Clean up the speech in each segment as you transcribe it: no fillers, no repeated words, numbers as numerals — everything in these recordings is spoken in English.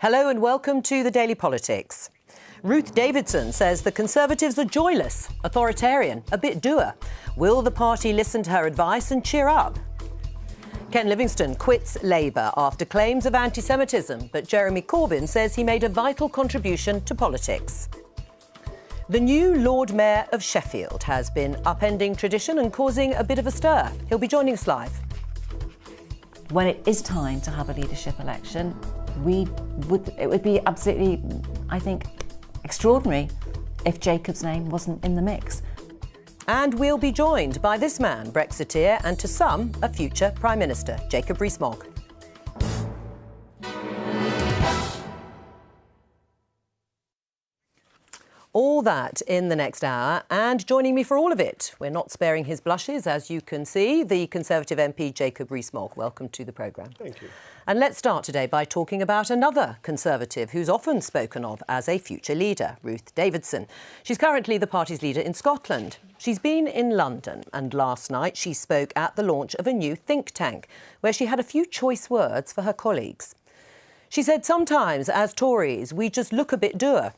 Hello and welcome to the Daily Politics. Ruth Davidson says the Conservatives are joyless, authoritarian, a bit dour. Will the party listen to her advice and cheer up? Ken Livingstone quits Labour after claims of anti-Semitism, but Jeremy Corbyn says he made a vital contribution to politics. The new Lord Mayor of Sheffield has been upending tradition and causing a bit of a stir. He'll be joining us live. When it is time to have a leadership election, it would be absolutely, I think, extraordinary if Jacob's name wasn't in the mix. And we'll be joined by this man, Brexiteer, and to some, a future Prime Minister, Jacob Rees-Mogg. All that in the next hour, and joining me for all of it, we're not sparing his blushes, as you can see, the Conservative MP Jacob Rees-Mogg. Welcome to the programme. Thank you. And let's start today by talking about another Conservative who's often spoken of as a future leader, Ruth Davidson. She's currently the party's leader in Scotland. She's been in London, and last night she spoke at the launch of a new think tank, where she had a few choice words for her colleagues. She said, sometimes, as Tories, we just look a bit dour.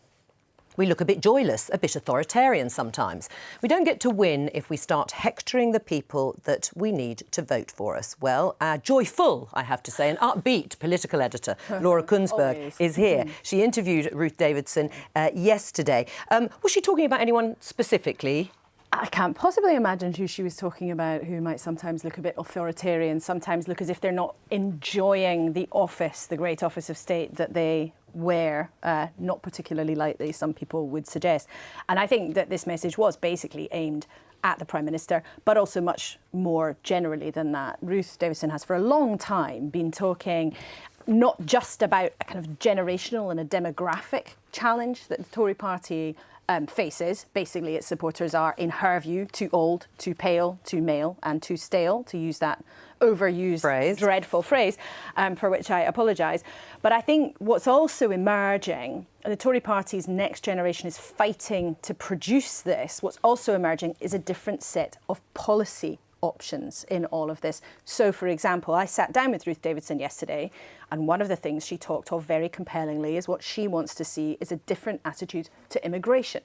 We look a bit joyless, a bit authoritarian sometimes. We don't get to win if we start hectoring the people that we need to vote for us. Well, our joyful, I have to say, and upbeat political editor, Laura Kunsberg, is here. She interviewed Ruth Davidson yesterday. Was she talking about anyone specifically? I can't possibly imagine who she was talking about, who might sometimes look a bit authoritarian, sometimes look as if they're not enjoying the office, the great office of state that they wear, not particularly lightly, some people would suggest. And I think that this message was basically aimed at the Prime Minister, but also much more generally than that. Ruth Davidson has for a long time been talking not just about a kind of generational and a demographic challenge that the Tory party faces. Basically, its supporters are, in her view, too old, too pale, too male and too stale, to use that overused, dreadful phrase, for which I apologise. But I think what's also emerging, and the Tory party's next generation is fighting to produce this, what's also emerging is a different set of policy options in all of this. So, for example, I sat down with Ruth Davidson yesterday, and one of the things she talked of very compellingly is what she wants to see is a different attitude to immigration.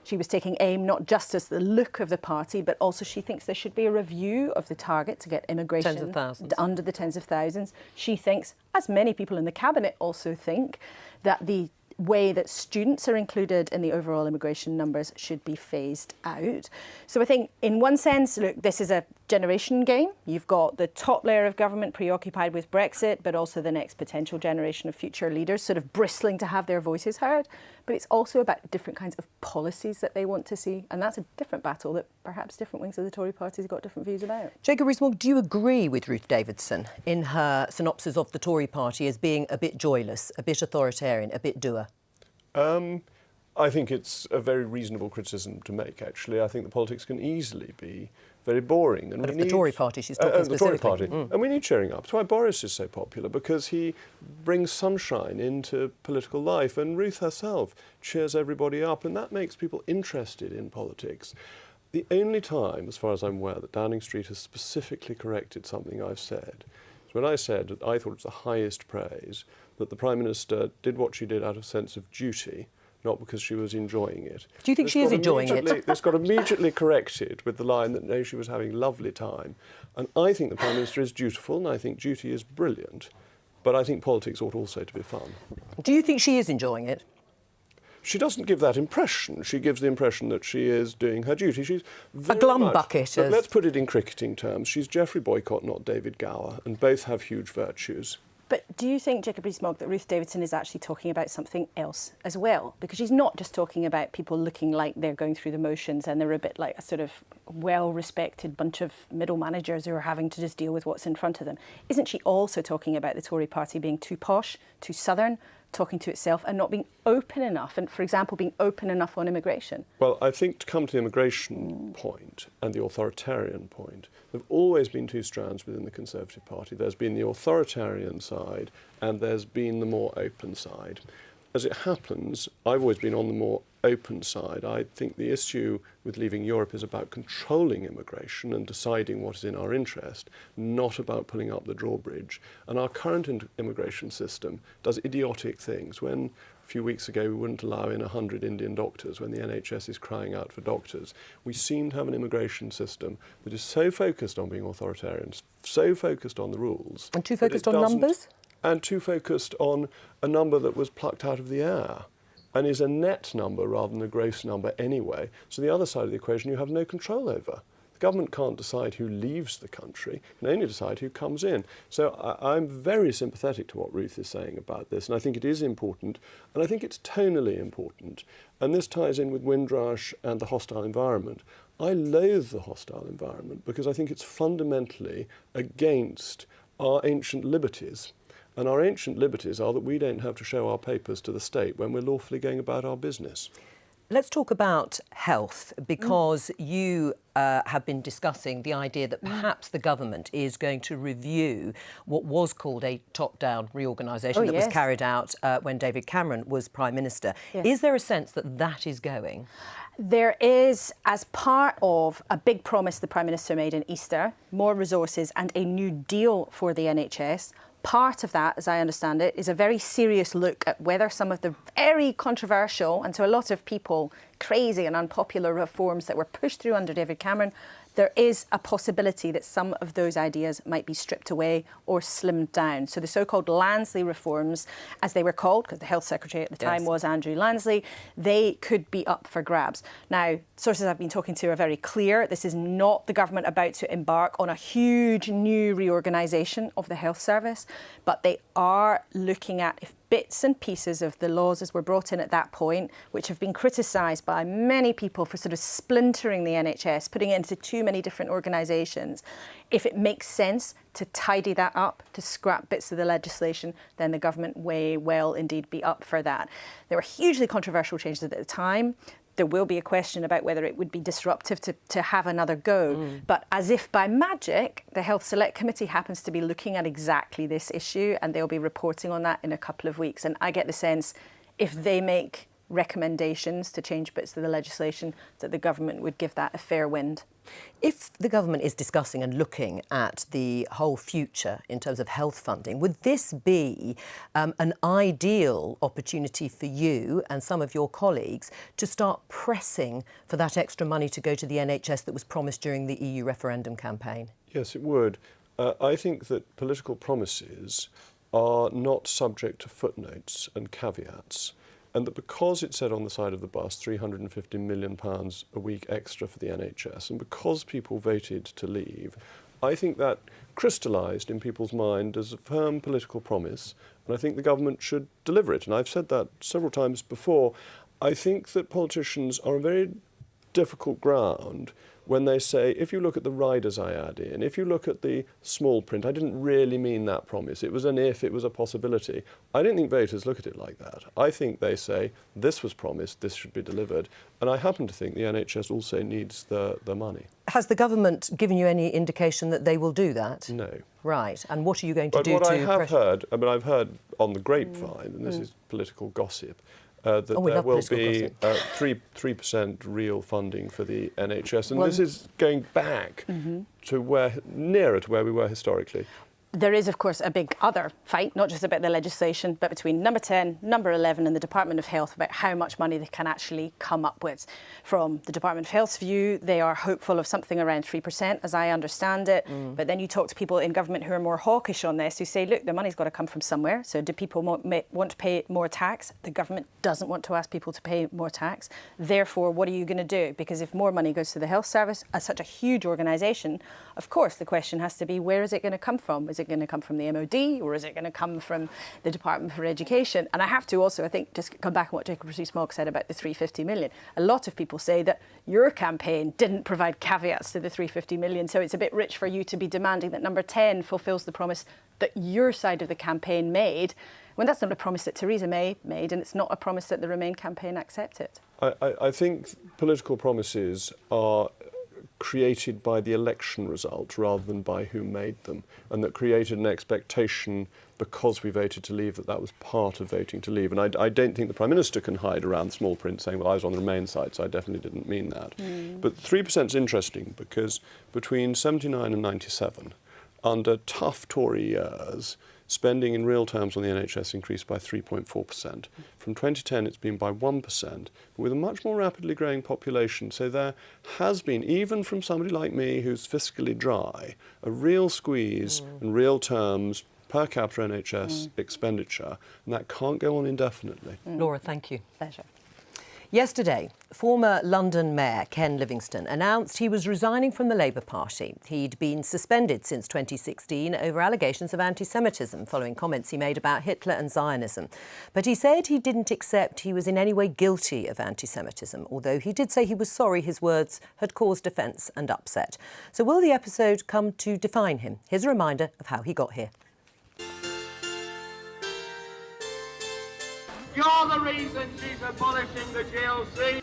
She was taking aim not just as the look of the party, but also she thinks there should be a review of the target to get immigration under the tens of thousands. She thinks, as many people in the cabinet also think, that the way that students are included in the overall immigration numbers should be phased out. So I think in one sense, look, this is a generation game. You've got the top layer of government preoccupied with Brexit, but also the next potential generation of future leaders sort of bristling to have their voices heard. But it's also about different kinds of policies that they want to see. And that's a different battle that perhaps different wings of the Tory party have got different views about. Jacob Rees-Mogg, do you agree with Ruth Davidson in her synopsis of the Tory party as being a bit joyless, a bit authoritarian, a bit dour? I think it's a very reasonable criticism to make, actually. I think the politics can easily be very boring. And but of the Tory party, she's talking specifically. The Tory party. And we need cheering up. That's why Boris is so popular, because he brings sunshine into political life, and Ruth herself cheers everybody up, and that makes people interested in politics. The only time, as far as I'm aware, that Downing Street has specifically corrected something I've said is when I said that I thought it was the highest praise that the Prime Minister did what she did out of sense of duty, not because she was enjoying it. Do you think she is enjoying it? This got immediately corrected with the line that, no, she was having a lovely time. And I think the Prime Minister is dutiful, and I think duty is brilliant. But I think politics ought also to be fun. Do you think she is enjoying it? She doesn't give that impression. She gives the impression that she is doing her duty. She's a glum bucket. Let's put it in cricketing terms. She's Geoffrey Boycott, not David Gower, and both have huge virtues. But do you think, Jacob Rees-Mogg, that Ruth Davidson is actually talking about something else as well? Because she's not just talking about people looking like they're going through the motions and they're a bit like a sort of well-respected bunch of middle managers who are having to just deal with what's in front of them. Isn't she also talking about the Tory party being too posh, too southern, talking to itself and not being open enough, and, for example, being open enough on immigration? Well, I think to come to the immigration point and the authoritarian point, there have always been two strands within the Conservative Party. There's been the authoritarian side and there's been the more open side. As it happens, I've always been on the more open side. I think the issue with leaving Europe is about controlling immigration and deciding what is in our interest, not about pulling up the drawbridge. And our current immigration system does idiotic things. When a few weeks ago we wouldn't allow in 100 Indian doctors when the NHS is crying out for doctors, we seem to have an immigration system that is so focused on being authoritarian, so focused on the rules. And too focused on numbers? And too focused on a number that was plucked out of the air and is a net number rather than a gross number anyway. So the other side of the equation you have no control over. The government can't decide who leaves the country, can only decide who comes in. So I'm very sympathetic to what Ruth is saying about this, and I think it is important, and I think it's tonally important. And this ties in with Windrush and the hostile environment. I loathe the hostile environment because I think it's fundamentally against our ancient liberties. And our ancient liberties are that we don't have to show our papers to the state when we're lawfully going about our business. Let's talk about health, because you have been discussing the idea that perhaps the government is going to review what was called a top-down reorganisation that was carried out when David Cameron was Prime Minister. Yes. Is there a sense that that is going? There is, as part of a big promise the Prime Minister made in Easter, more resources and a new deal for the NHS. Part of that, as I understand it, is a very serious look at whether some of the very controversial and to a lot of people crazy and unpopular reforms that were pushed through under David Cameron, there is a possibility that some of those ideas might be stripped away or slimmed down. So the so-called Lansley reforms, as they were called, because the Health Secretary at the time was Andrew Lansley, they could be up for grabs. Now, sources I've been talking to are very clear. This is not the government about to embark on a huge new reorganisation of the health service, but they are looking at if bits and pieces of the laws as were brought in at that point, which have been criticised by many people for sort of splintering the NHS, putting it into too many different organisations. If it makes sense to tidy that up, to scrap bits of the legislation, then the government may well indeed be up for that. There were hugely controversial changes at the time. There will be a question about whether it would be disruptive to have another go. But as if by magic, the Health Select Committee happens to be looking at exactly this issue, and they'll be reporting on that in a couple of weeks. And I get the sense if they make recommendations to change bits of the legislation, that the government would give that a fair wind. If the government is discussing and looking at the whole future in terms of health funding, would this be an ideal opportunity for you and some of your colleagues to start pressing for that extra money to go to the NHS that was promised during the EU referendum campaign? Yes, it would. I think that political promises are not subject to footnotes and caveats. And that because it said on the side of the bus £350 million a week extra for the NHS, and because people voted to leave, I think that crystallised in people's mind as a firm political promise, and I think the government should deliver it. And I've said that several times before. I think that politicians are on very difficult ground when they say, if you look at the riders I add in, if you look at the small print, I didn't really mean that promise. It was an if, it was a possibility. I don't think voters look at it like that. I think they say, this was promised, this should be delivered. And I happen to think the NHS also needs the money. Has the government given you any indication that they will do that? No. Right. And what are you going to do to... But what I have heard, I mean, I've heard on the grapevine, and this is political gossip, that there will be 3% real funding for the NHS, and this is going back to nearer to where we were historically. There is, of course, a big other fight, not just about the legislation, but between number 10, number 11 and the Department of Health about how much money they can actually come up with. From the Department of Health's view, they are hopeful of something around 3%, as I understand it. But then you talk to people in government who are more hawkish on this, who say, look, the money's got to come from somewhere. So do people want to pay more tax? The government doesn't want to ask people to pay more tax. Therefore, what are you going to do? Because if more money goes to the health service, as such a huge organisation, of course, the question has to be, where is it going to come from? Is it going to come from the MOD, or is it going to come from the Department for Education? And I have to also, I think, just come back on what Jacob Rees-Mogg said about the 350 million. A lot of people say that your campaign didn't provide caveats to the 350 million, so it's a bit rich for you to be demanding that number 10 fulfills the promise that your side of the campaign made, when that's not a promise that Theresa May made, and it's not a promise that the Remain campaign accepted. I think political promises are created by the election result rather than by who made them, and that created an expectation because we voted to leave that was part of voting to leave. And I don't think the Prime Minister can hide around small print saying, well, I was on the Remain side, so I definitely didn't mean that. But 3% is interesting because between 79 and 97, under tough Tory years, spending in real terms on the NHS increased by 3.4%. From 2010 it's been by 1%, with a much more rapidly growing population. So there has been, even from somebody like me who's fiscally dry, a real squeeze in real terms per capita NHS expenditure, and that can't go on indefinitely. Laura, thank you. Pleasure. Yesterday, former London Mayor Ken Livingstone announced he was resigning from the Labour Party. He'd been suspended since 2016 over allegations of anti-Semitism following comments he made about Hitler and Zionism. But he said he didn't accept he was in any way guilty of anti-Semitism, although he did say he was sorry his words had caused offence and upset. So will the episode come to define him? Here's a reminder of how he got here. You're the reason she's abolishing the GLC.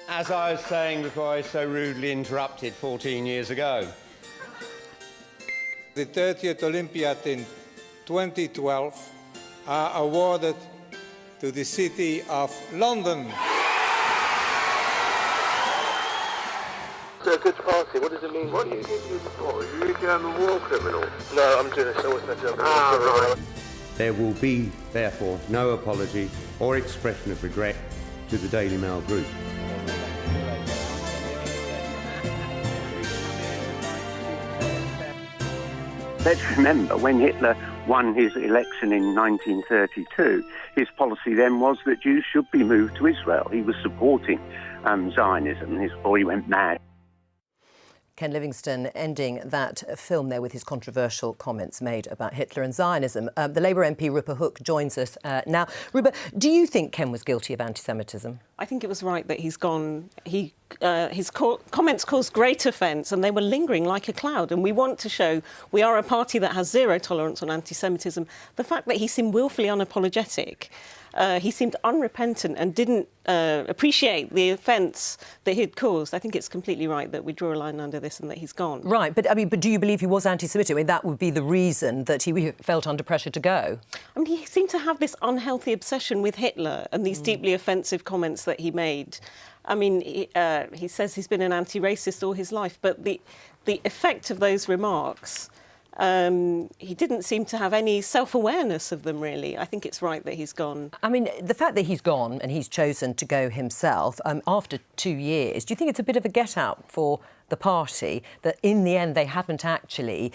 As I was saying before I was so rudely interrupted 14 years ago. The 30th Olympiad in 2012 are awarded to the City of London. It's a good party. What does it mean? What do you think you're for? Are you a German war criminal? No, I'm Jewish. I wasn't a German war criminal. Right. There will be, therefore, no apology or expression of regret to the Daily Mail Group. Let's remember, when Hitler won his election in 1932, his policy then was that Jews should be moved to Israel. He was supporting Zionism before he went mad. Ken Livingstone ending that film there with his controversial comments made about Hitler and Zionism. The Labour MP Rupa Hook joins us now. Rupa, do you think Ken was guilty of anti-Semitism? I think it was right that he's gone. His comments caused great offence and they were lingering like a cloud. And we want to show we are a party that has zero tolerance on anti-Semitism. The fact that he seemed willfully unapologetic, he seemed unrepentant and didn't appreciate the offence that he'd caused. I think it's completely right that we draw a line under this and that he's gone. Right, but do you believe he was anti-Semitic? I mean, that would be the reason that he felt under pressure to go. I mean, he seemed to have this unhealthy obsession with Hitler and these deeply offensive comments that he made. I mean, he says he's been an anti-racist all his life, but the effect of those remarks, he didn't seem to have any self-awareness of them, really. I think it's right that he's gone. I mean, the fact that he's gone and he's chosen to go himself after 2 years, do you think it's a bit of a get-out for the party that in the end they haven't actually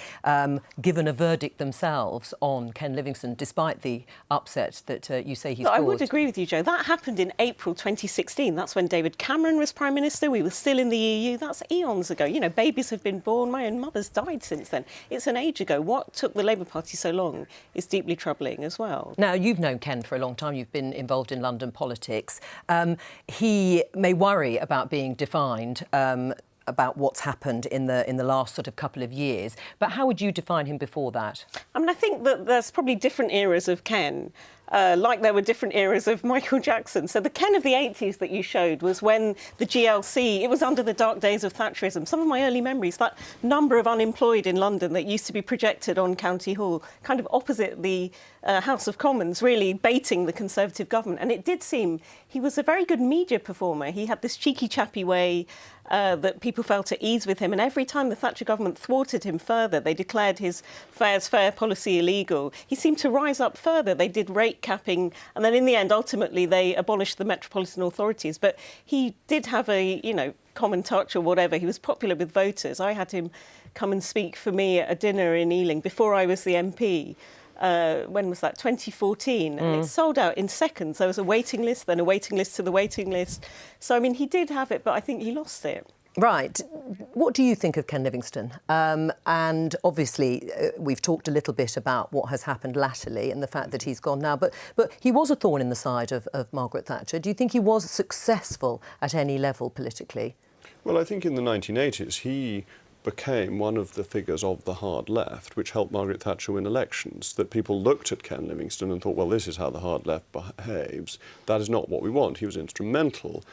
given a verdict themselves on Ken Livingstone, despite the upset that you say he's caused? I would agree with you, Joe. That happened in April 2016. That's when David Cameron was Prime Minister. We were still in the EU. That's eons ago. You know, babies have been born. My own mother's died since then. It's an age ago. What took the Labour Party so long is deeply troubling as well. Now, you've known Ken for a long time. You've been involved in London politics. He may worry about being defined about what's happened in the last sort of couple of years. But how would you define him before that? I mean, I think that there's probably different eras of Ken, like there were different eras of Michael Jackson. So the Ken of the 80s that you showed was when the GLC, it was under the dark days of Thatcherism. Some of my early memories, that number of unemployed in London that used to be projected on County Hall, kind of opposite the House of Commons, really baiting the Conservative government. And it did seem he was a very good media performer. He had this cheeky, chappy way that people felt at ease with him. And every time the Thatcher government thwarted him further, they declared his fair's fair policy illegal. He seemed to rise up further. They did rate capping. And then in the end, ultimately, they abolished the metropolitan authorities. But he did have a, common touch or whatever. He was popular with voters. I had him come and speak for me at a dinner in Ealing before I was the MP. When was that? 2014. And it sold out in seconds. There was a waiting list, then a waiting list to the waiting list. So, I mean, he did have it, but I think he lost it. Right. What do you think of Ken Livingstone? And obviously, we've talked a little bit about what has happened latterly and the fact that he's gone now. But he was a thorn in the side of Margaret Thatcher. Do you think he was successful at any level politically? Well, I think in the 1980s he became one of the figures of the hard left, which helped Margaret Thatcher win elections, that people looked at Ken Livingstone and thought, well, this is how the hard left behaves. That is not what we want. He was instrumental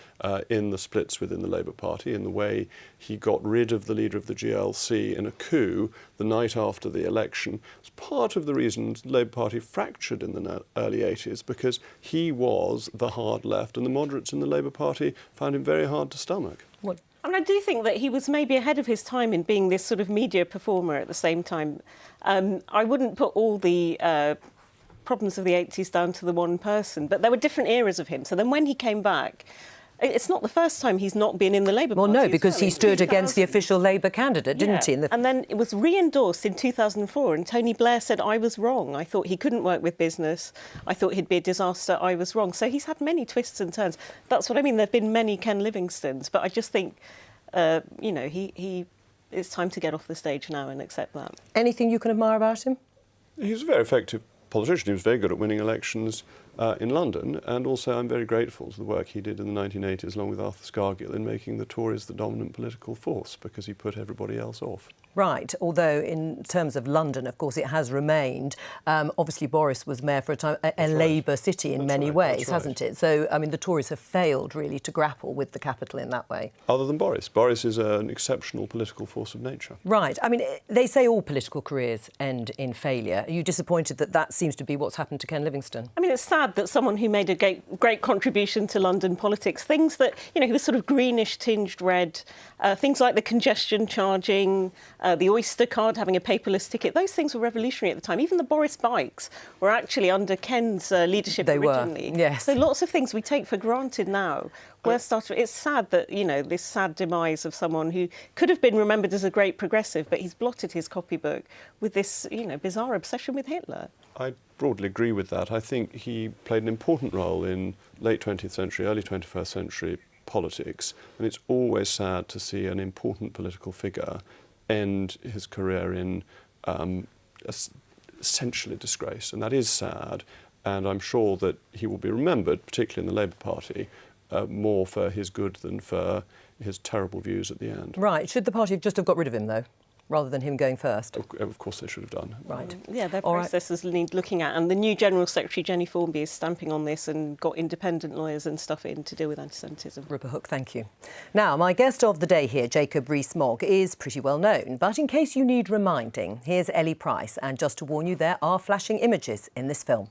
in the splits within the Labour Party, in the way he got rid of the leader of the GLC in a coup the night after the election. It's part of the reason the Labour Party fractured in the early 80s, because he was the hard left, and the moderates in the Labour Party found him very hard to stomach. What? I mean, I do think that he was maybe ahead of his time in being this sort of media performer at the same time. I wouldn't put all the problems of the 80s down to the one person, but there were different eras of him. So then when he came back, it's not the first time he's not been in the Labour Party. Well, no, because he stood against the official Labour candidate, didn't he? And then it was re-endorsed in 2004, and Tony Blair said, I was wrong. I thought he couldn't work with business. I thought he'd be a disaster. I was wrong. So he's had many twists and turns. That's what I mean. There have been many Ken Livingstones, but I just think, it's time to get off the stage now and accept that. Anything you can admire about him? He's a very effective politician. He was very good at winning elections in London, and also I'm very grateful to the work he did in the 1980s along with Arthur Scargill in making the Tories the dominant political force, because he put everybody else off. Right, although in terms of London, of course, it has remained. Obviously, Boris was mayor for a time, a Labour city in many ways, hasn't it? So, I mean, the Tories have failed, really, to grapple with the capital in that way. Other than Boris. Boris is an exceptional political force of nature. Right. I mean, they say all political careers end in failure. Are you disappointed that that seems to be what's happened to Ken Livingstone? I mean, it's sad that someone who made a great contribution to London politics, things that, he was sort of greenish-tinged red, things like the congestion charging, the Oyster card, having a paperless ticket, those things were revolutionary at the time. Even the Boris bikes were actually under Ken's leadership originally. Were, yes. So lots of things we take for granted now were started. It's sad that, this sad demise of someone who could have been remembered as a great progressive, but he's blotted his copybook with this, bizarre obsession with Hitler. I broadly agree with that. I think he played an important role in late 20th century, early 21st century politics, and it's always sad to see an important political figure end his career in essentially disgrace, and that is sad, and I'm sure that he will be remembered, particularly in the Labour Party, more for his good than for his terrible views at the end. Right. Should the party just have got rid of him, though, rather than him going first? Of course they should have done. Right. Yeah, their processes need looking at, and the new General Secretary, Jenny Formby, is stamping on this and got independent lawyers and stuff in to deal with anti-Semitism. Ripper Hook, thank you. Now, my guest of the day here, Jacob Rees-Mogg, is pretty well known, but in case you need reminding, here's Ellie Price, and just to warn you, there are flashing images in this film.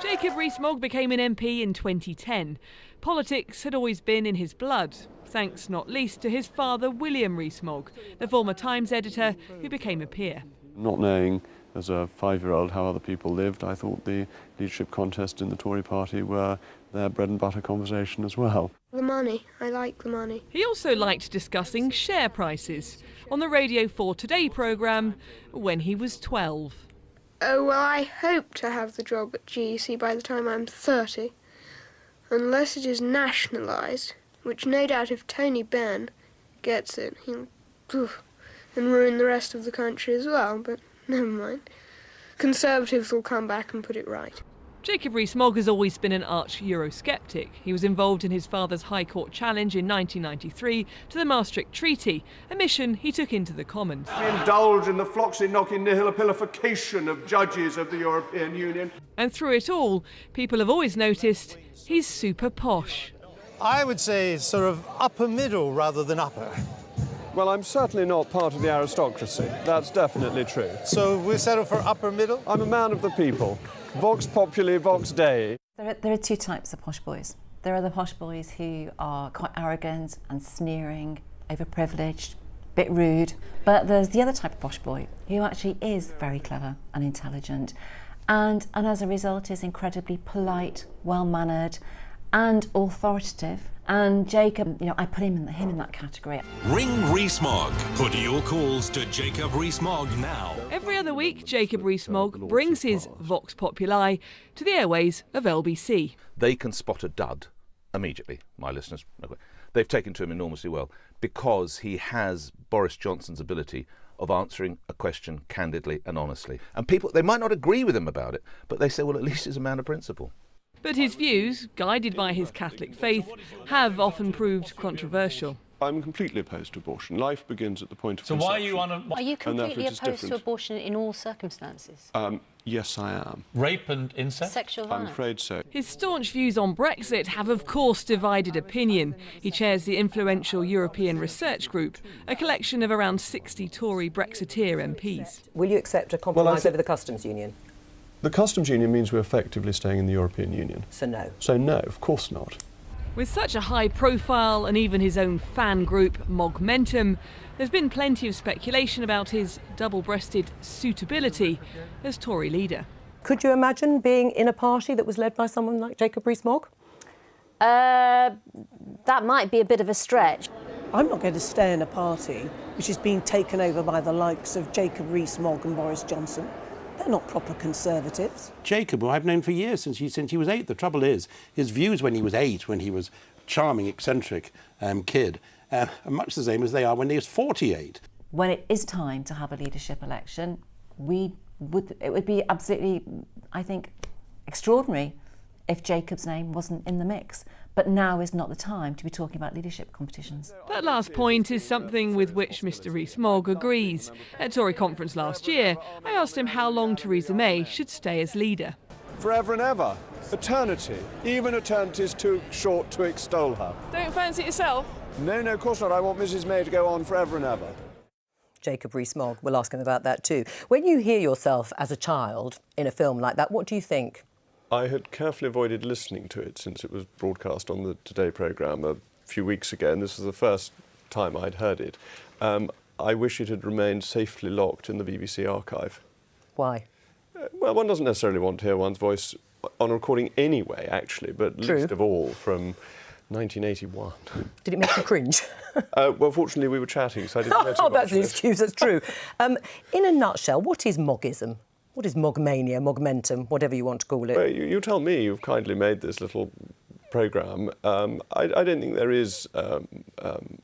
Jacob Rees-Mogg became an MP in 2010. Politics had always been in his blood, thanks not least to his father, William Rees-Mogg, the former Times editor who became a peer. Not knowing as a 5-year-old how other people lived, I thought the leadership contest in the Tory party were their bread and butter conversation as well. The money. I like the money. He also liked discussing share prices on the Radio 4 Today programme when he was 12. Oh, well, I hope to have the job at GEC by the time I'm 30. Unless it is nationalised, which no doubt if Tony Benn gets it, he'll and ruin the rest of the country as well, but never mind. Conservatives will come back and put it right. Jacob Rees-Mogg has always been an arch Eurosceptic. He was involved in his father's High Court challenge in 1993 to the Maastricht Treaty, a mission he took into the Commons. We indulge in the floxy-knocking-nihilopilification of judges of the European Union. And through it all, people have always noticed he's super posh. I would say sort of upper middle rather than upper. Well, I'm certainly not part of the aristocracy. That's definitely true. So we'll settle for upper middle? I'm a man of the people. Vox populi, vox dei. There are two types of posh boys. There are the posh boys who are quite arrogant and sneering, overprivileged, a bit rude. But there's the other type of posh boy who actually is very clever and intelligent, and as a result is incredibly polite, well-mannered and authoritative. And Jacob, I put him in that category. Ring Rees-Mogg. Put your calls to Jacob Rees-Mogg now. Every other week, Jacob Rees-Mogg brings his Vox Populi to the airways of LBC. They can spot a dud immediately, my listeners. They've taken to him enormously well because he has Boris Johnson's ability of answering a question candidly and honestly. And people, they might not agree with him about it, but they say, well, at least he's a man of principle. But his views, guided by his Catholic faith, have often proved controversial. I'm completely opposed to abortion. Life begins at the point of So conception. why are you on a... Are you completely it is opposed to different. abortion in all circumstances? Yes, I am. Rape and incest? Sexual I'm violence? afraid so. His staunch views on Brexit have, of course, divided opinion. He chairs the influential European Research Group, a collection of around 60 Tory Brexiteer MPs. Will you accept a compromise over the customs union? The customs union means we're effectively staying in the European Union. So no. So no, of course not. With such a high profile and even his own fan group, MOGG, there's been plenty of speculation about his double-breasted suitability as Tory leader. Could you imagine being in a party that was led by someone like Jacob Rees-Mogg? That might be a bit of a stretch. I'm not going to stay in a party which is being taken over by the likes of Jacob Rees-Mogg and Boris Johnson. They're not proper Conservatives. Jacob, who I've known for years, since he was 8. The trouble is, his views when he was 8, when he was a charming, eccentric kid, are much the same as they are when he was 48. When it is time to have a leadership election, it would be absolutely, I think, extraordinary if Jacob's name wasn't in the mix. But now is not the time to be talking about leadership competitions. That last point is something with which Mr Rees-Mogg agrees. At Tory conference last year, I asked him how long Theresa May should stay as leader. Forever and ever. Eternity. Even eternity is too short to extol her. Don't fancy it yourself? No, of course not. I want Mrs May to go on forever and ever. Jacob Rees-Mogg, we'll ask him about that too. When you hear yourself as a child in a film like that, what do you think? I had carefully avoided listening to it since it was broadcast on the Today programme a few weeks ago, and this was the first time I'd heard it. I wish it had remained safely locked in the BBC archive. Why? Well, one doesn't necessarily want to hear one's voice on a recording anyway, actually, but least of all from 1981. Did it make you cringe? Well, fortunately, we were chatting, so I didn't know too much. That's an excuse, that's true. In a nutshell, what is Moggism? What is Moggmania, Moggmentum, whatever you want to call it? Well, you tell me. You've kindly made this little programme. I don't think there is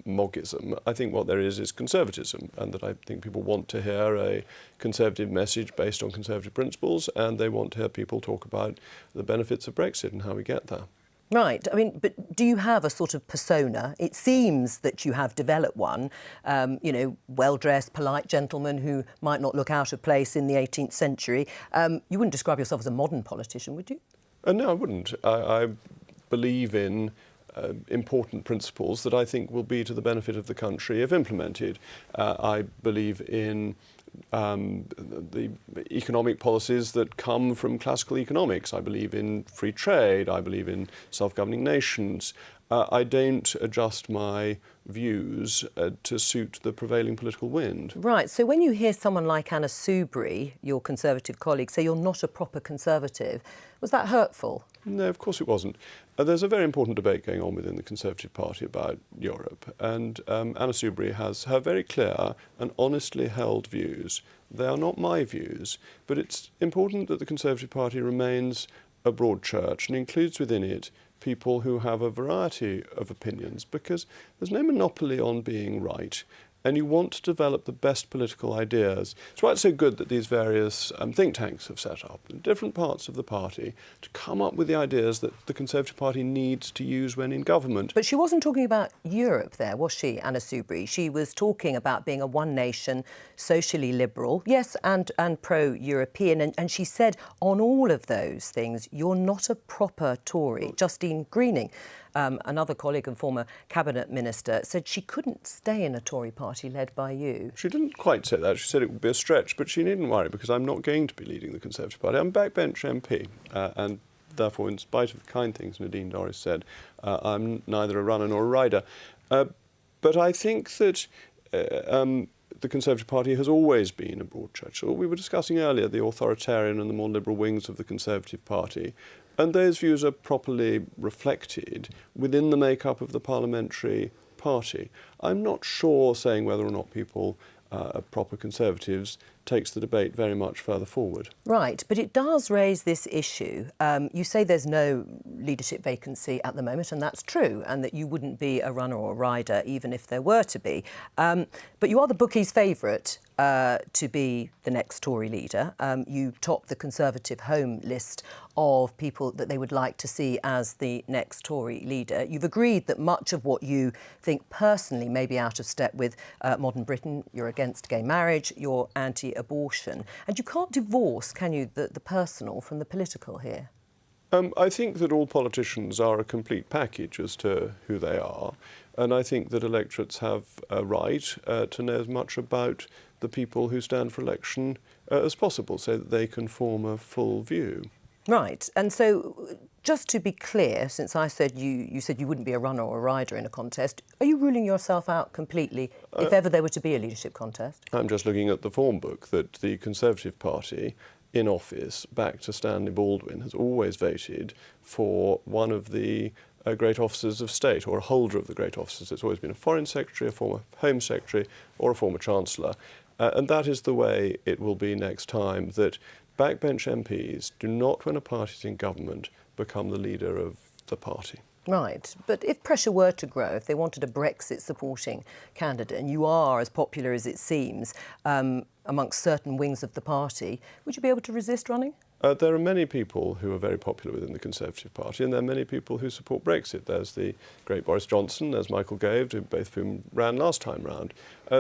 Moggism. I think what there is conservatism, and that I think people want to hear a conservative message based on conservative principles, and they want to hear people talk about the benefits of Brexit and how we get there. Right. I mean, but do you have a sort of persona? It seems that you have developed one, well-dressed, polite gentleman who might not look out of place in the 18th century. You wouldn't describe yourself as a modern politician, would you? No, I wouldn't. I believe in important principles that I think will be to the benefit of the country if implemented. I believe in the economic policies that come from classical economics. I believe in free trade. I believe in self-governing nations. I don't adjust my views to suit the prevailing political wind. Right, so when you hear someone like Anna Soubry, your Conservative colleague, say you're not a proper Conservative, was that hurtful? No, of course it wasn't. There's a very important debate going on within the Conservative Party about Europe, and Anna Soubry has her very clear and honestly held views. They are not my views, but it's important that the Conservative Party remains a broad church and includes within it people who have a variety of opinions, because there's no monopoly on being right, and you want to develop the best political ideas. It's why it's so good that these various think tanks have set up in different parts of the party to come up with the ideas that the Conservative Party needs to use when in government. But she wasn't talking about Europe there, was she, Anna Soubry? She was talking about being a one-nation, socially liberal, yes, and pro-European. And she said on all of those things, you're not a proper Tory. Justine Greening, another colleague and former cabinet minister, said she couldn't stay in a Tory party led by you. She didn't quite say that. She said it would be a stretch, but she needn't worry because I'm not going to be leading the Conservative Party. I'm a backbench MP, and therefore, in spite of the kind things Nadine Dorries said, I'm neither a runner nor a rider. But I think that the Conservative Party has always been a broad church. So we were discussing earlier the authoritarian and the more liberal wings of the Conservative Party. And those views are properly reflected within the makeup of the parliamentary party. I'm not sure saying whether or not people are proper Conservatives takes the debate very much further forward. Right, but it does raise this issue. You say there's no leadership vacancy at the moment, and that's true, and that you wouldn't be a runner or a rider even if there were to be. But you are the bookies' favourite to be the next Tory leader. You top the Conservative Home list of people that they would like to see as the next Tory leader. You've agreed that much of what you think personally may be out of step with modern Britain. You're against gay marriage, you're anti-abortion. And you can't divorce, can you, the personal from the political here? I think that all politicians are a complete package as to who they are, and I think that electorates have a right to know as much about the people who stand for election as possible, so that they can form a full view. Right, and so just to be clear, since I said you said you wouldn't be a runner or a rider in a contest, are you ruling yourself out completely if ever there were to be a leadership contest? I'm just looking at the form book that the Conservative Party in office, back to Stanley Baldwin, has always voted for one of the great officers of state, or a holder of the great offices. It's always been a Foreign Secretary, a former Home Secretary, or a former Chancellor. And that is the way it will be next time, that backbench MPs do not, when a party is in government, become the leader of the party. Right, but if pressure were to grow, if they wanted a Brexit-supporting candidate, and you are as popular as it seems amongst certain wings of the party, would you be able to resist running? There are many people who are very popular within the Conservative Party, and there are many people who support Brexit. There's the great Boris Johnson, there's Michael Gove, both of whom ran last time round.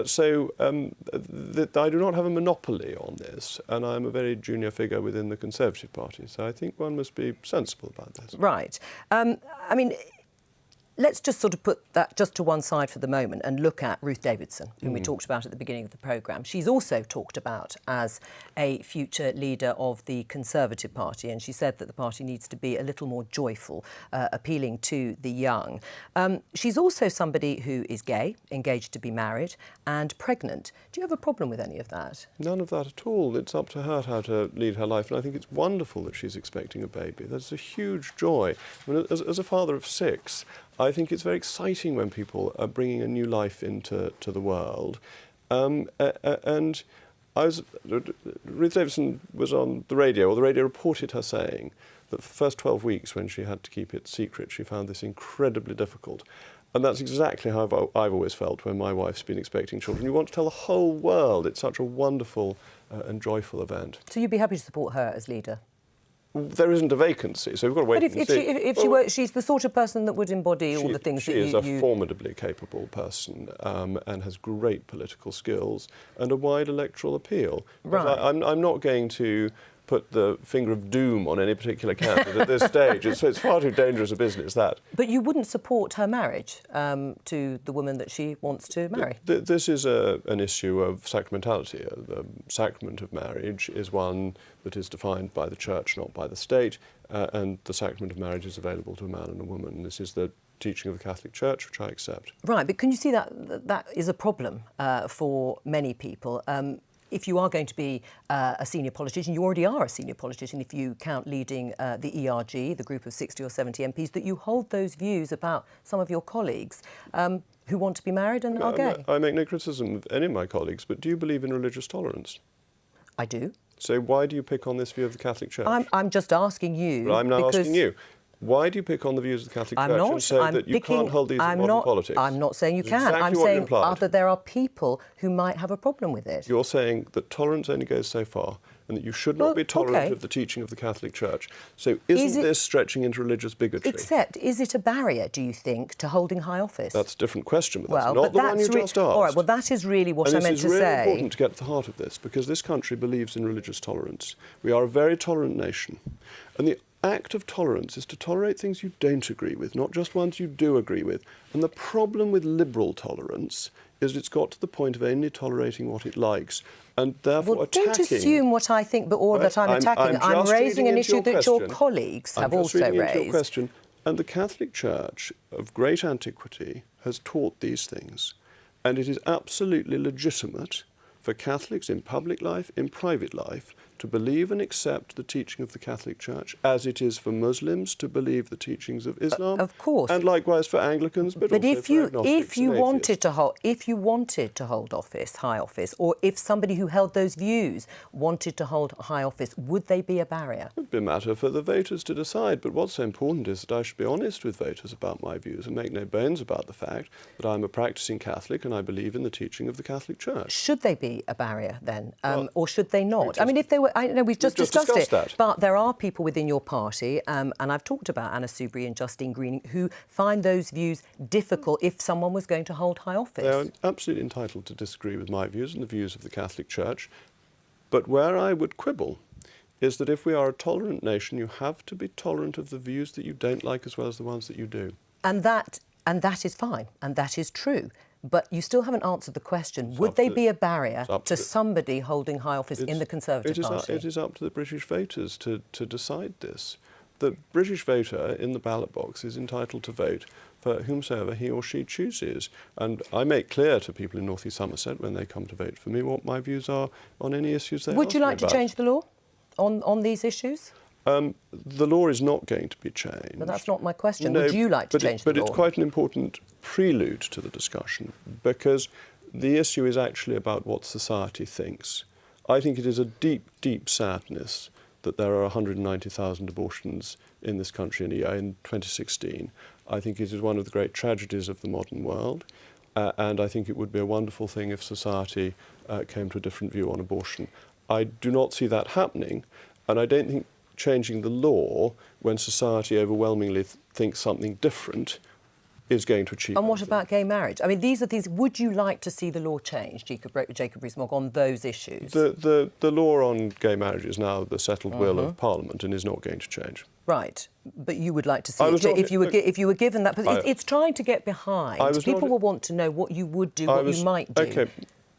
So I do not have a monopoly on this, and I'm a very junior figure within the Conservative Party, so I think one must be sensible about this. Right. I mean, let's just sort of put that just to one side for the moment and look at Ruth Davidson, whom we talked about at the beginning of the programme. She's also talked about as a future leader of the Conservative Party, and she said that the party needs to be a little more joyful, appealing to the young. She's also somebody who is gay, engaged to be married, and pregnant. Do you have a problem with any of that? None of that at all. It's up to her how to lead her life, and I think it's wonderful that she's expecting a baby. That's a huge joy. I mean, as a father of 6, I think it's very exciting when people are bringing a new life into the world. And Ruth Davidson was on the radio, or the radio reported her saying that for the first 12 weeks, when she had to keep it secret, she found this incredibly difficult. And that's exactly how I've always felt when my wife's been expecting children. You want to tell the whole world. It's such a wonderful and joyful event. So you'd be happy to support her as leader? There isn't a vacancy, so we've got to wait and see. If she were, she's the sort of person that would embody all the things that you... She is a formidably capable person and has great political skills and a wide electoral appeal. Right. I'm not going to put the finger of doom on any particular candidate at this stage. It's far too dangerous a business, that. But you wouldn't support her marriage to the woman that she wants to marry? This is an issue of sacramentality. The sacrament of marriage is one that is defined by the Church, not by the state, and the sacrament of marriage is available to a man and a woman. This is the teaching of the Catholic Church, which I accept. Right, but can you see that is a problem for many people? If you are going to be a senior politician, you already are a senior politician if you count leading the ERG, the group of 60 or 70 MPs, that you hold those views about some of your colleagues who want to be married and are gay. I make no criticism of any of my colleagues, but do you believe in religious tolerance? I do. So why do you pick on this view of the Catholic Church? I'm just asking you. Well, I'm now asking you. Why do you pick on the views of the Catholic Church and say that you can't hold these in modern politics? I'm not saying you can. Exactly I'm saying that there are people who might have a problem with it. You're saying that tolerance only goes so far and that you should not be tolerant of the teaching of the Catholic Church. So isn't this stretching into religious bigotry? Except, is it a barrier, do you think, to holding high office? That's a different question, but that's not the one you just asked. All right, well, that is really what I meant to say. It's really important to get to the heart of this, because this country believes in religious tolerance. We are a very tolerant nation. And the act of tolerance is to tolerate things you don't agree with, not just ones you do agree with. And the problem with liberal tolerance is it's got to the point of only tolerating what it likes, and therefore attacking... Don't assume what I think, or that I'm attacking. I'm raising an issue that your colleagues have also raised. I'm just reading into your question. And the Catholic Church of great antiquity has taught these things, and it is absolutely legitimate for Catholics in public life, in private life, to believe and accept the teaching of the Catholic Church, as it is for Muslims to believe the teachings of Islam. Of course. And likewise for Anglicans, but also if for you agnostics and if you wanted to hold office, high office, or if somebody who held those views wanted to hold high office, would they be a barrier? It would be a matter for the voters to decide. But what's so important is that I should be honest with voters about my views and make no bones about the fact that I'm a practicing Catholic and I believe in the teaching of the Catholic Church. Should they be a barrier then, or should they not? I mean, if they were, I know we've just discussed it, that. But there are people within your party, and I've talked about Anna Soubry and Justine Greening, who find those views difficult if someone was going to hold high office. They're absolutely entitled to disagree with my views and the views of the Catholic Church. But where I would quibble is that if we are a tolerant nation, you have to be tolerant of the views that you don't like as well as the ones that you do. And that is fine, and that is true. But you still haven't answered the question. Would they be a barrier to somebody holding high office in the Conservative Party? It is up to the British voters to decide this. The British voter in the ballot box is entitled to vote for whomsoever he or she chooses. And I make clear to people in North East Somerset when they come to vote for me what my views are on any issues they ask me about. Would you like to change the law on these issues? The law is not going to be changed. But that's not my question. No, would you like to change the law? But it's quite an important prelude to the discussion, because the issue is actually about what society thinks. I think it is a deep, deep sadness that there are 190,000 abortions in this country in a year in 2016. I think it is one of the great tragedies of the modern world, and I think it would be a wonderful thing if society came to a different view on abortion. I do not see that happening, and I don't think changing the law when society overwhelmingly thinks something different is going to achieve. And what about gay marriage? I mean, these are things. Would you like to see the law changed, Jacob Rees-Mogg, on those issues? The law on gay marriage is now the settled will of Parliament and is not going to change. Right, but you would like to see it if you were given that. But it's trying to get behind. People will want to know what you would do, what you might do. Okay.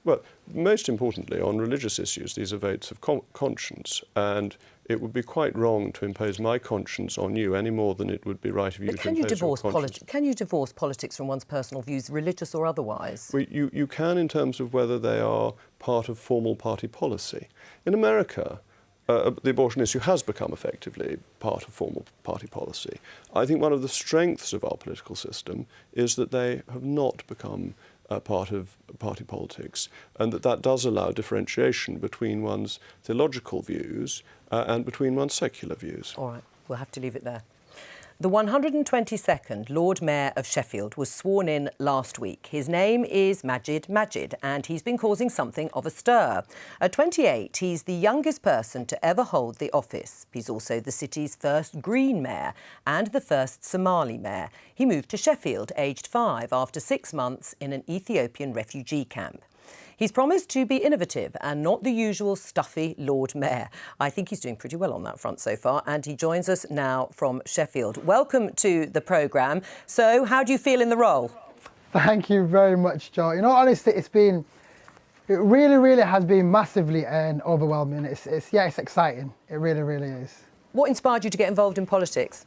Well, most importantly, on religious issues, these are votes of conscience, and it would be quite wrong to impose my conscience on you any more than it would be right of you to impose your conscience. Can you divorce politics from one's personal views, religious or otherwise? Well, you can in terms of whether they are part of formal party policy. In America, the abortion issue has become effectively part of formal party policy. I think one of the strengths of our political system is that they have not become part of party politics, and that does allow differentiation between one's theological views and between one's secular views. All right, we'll have to leave it there. The 122nd Lord Mayor of Sheffield was sworn in last week. His name is Majid, and he's been causing something of a stir. At 28, he's the youngest person to ever hold the office. He's also the city's first Green Mayor and the first Somali Mayor. He moved to Sheffield, aged 5, after 6 months in an Ethiopian refugee camp. He's promised to be innovative and not the usual stuffy Lord Mayor. I think he's doing pretty well on that front so far, and he joins us now from Sheffield. Welcome to the programme. So, how do you feel in the role? Thank you very much, Jo. You know, honestly, it really has been massively overwhelming. It's exciting. It really is. What inspired you to get involved in politics?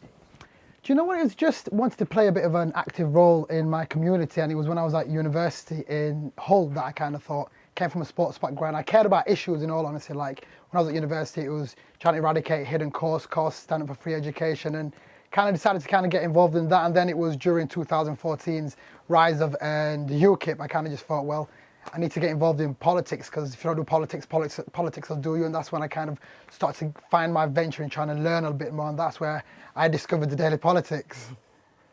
Do you know what? It was just wanted to play a bit of an active role in my community, and it was when I was at university in Hull that I kind of thought, came from a sports background. I cared about issues, in all honesty. Like when I was at university, it was trying to eradicate hidden costs, stand up for free education, and kind of decided to kind of get involved in that. And then it was during 2014's rise of the UKIP. I kind of just thought, well, I need to get involved in politics, because if you don't do politics will do you. And that's when I kind of started to find my venture in trying to learn a bit more. And that's where I discovered the Daily Politics.